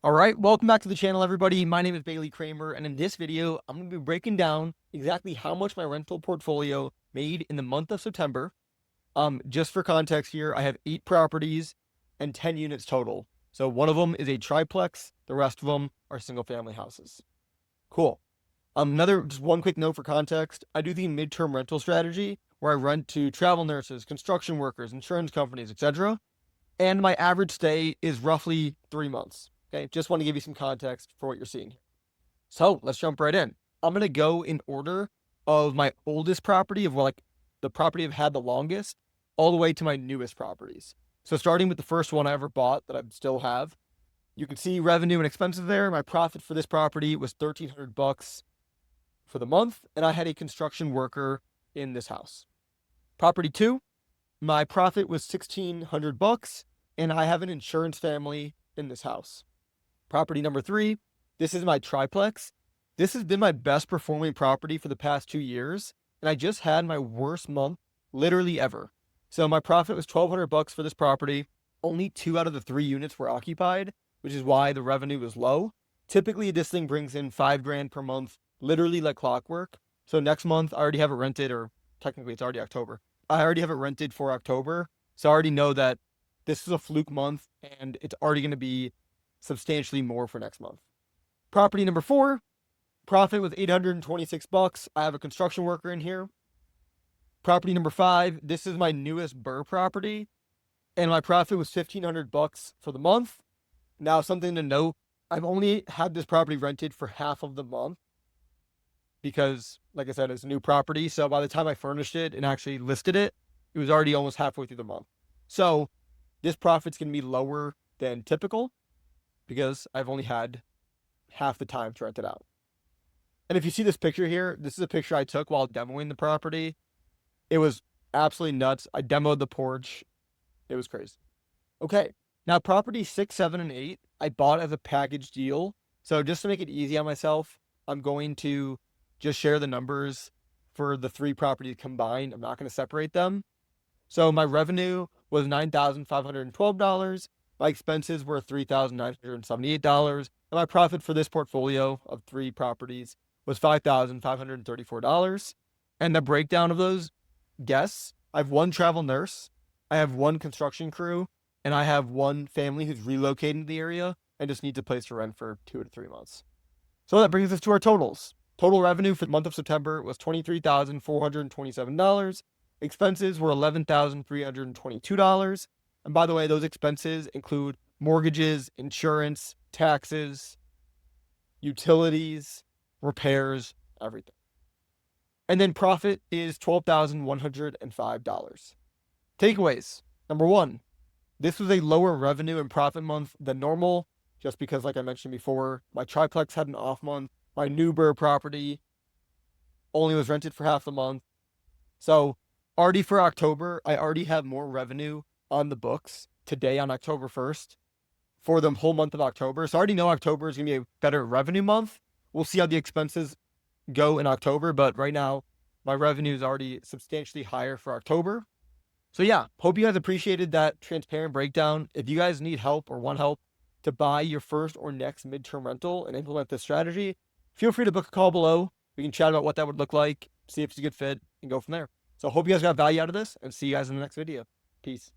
All right, welcome back to the channel, everybody. My name is Kramer, and in this video, I'm going to be breaking down exactly how much my rental portfolio made in the month of September. Just for context here, I have 8 properties and 10 units total. So one of them is a triplex, the rest of them are single-family houses. Cool. Just one quick note for context. I do the midterm rental strategy where I rent to travel nurses, construction workers, insurance companies, etc. And my average stay is roughly 3 months. Okay, just want to give you some context for what you're seeing here. So let's jump right in. I'm going to go in order of my oldest property, of like the property I've had the longest, all the way to my newest properties. So starting with the first one I ever bought that I still have, you can see revenue and expenses there. My profit for this property was $1,300 for the month, and I had a construction worker in this house. Property 2, my profit was $1,600, and I have an insurance family in this house. Property number 3, this is my triplex. This has been my best performing property for the past 2 years, and I just had my worst month literally ever. So my profit was $1,200 for this property. Only 2 out of the 3 units were occupied, which is why the revenue was low. Typically, this thing brings in $5,000 per month, literally like clockwork. So next month, I already have it rented, or technically it's already October. I already have it rented for October, so I already know that this is a fluke month, and it's already going to be substantially more for next month. Property number 4, profit was $826. I have a construction worker in here. Property number 5, this is my newest Burr property, and my profit was $1,500 for the month. Now, something to note, I've only had this property rented for half of the month because, like I said, it's a new property. So by the time I furnished it and actually listed it, it was already almost halfway through the month. So this profit's going to be lower than typical because I've only had half the time to rent it out. And if you see this picture here, this is a picture I took while demoing the property. It was absolutely nuts. I demoed the porch. It was crazy. Okay, now property 6, 7, and 8, I bought as a package deal. So just to make it easy on myself, I'm going to just share the numbers for the 3 properties combined. I'm not going to separate them. So my revenue was $9,512. My expenses were $3,978, and my profit for this portfolio of 3 properties was $5,534. And the breakdown of those guests, I have 1 travel nurse, I have 1 construction crew, and I have 1 family who's relocating to the area and just needs a place to rent for 2 to 3 months. So that brings us to our totals. Total revenue for the month of September was $23,427. Expenses were $11,322. And by the way, those expenses include mortgages, insurance, taxes, utilities, repairs, everything. And then profit is $12,105. Takeaways. Number 1, this was a lower revenue and profit month than normal, just because, like I mentioned before, my triplex had an off month. My new Burr property only was rented for half the month. So already for October, I already have more revenue on the books today on October 1st for the whole month of October. So I already know October is going to be a better revenue month. We'll see how the expenses go in October, but right now my revenue is already substantially higher for October. So yeah, hope you guys appreciated that transparent breakdown. If you guys need help or want help to buy your first or next midterm rental and implement this strategy, feel free to book a call below. We can chat about what that would look like, see if it's a good fit, and go from there. So hope you guys got value out of this, and see you guys in the next video. Peace.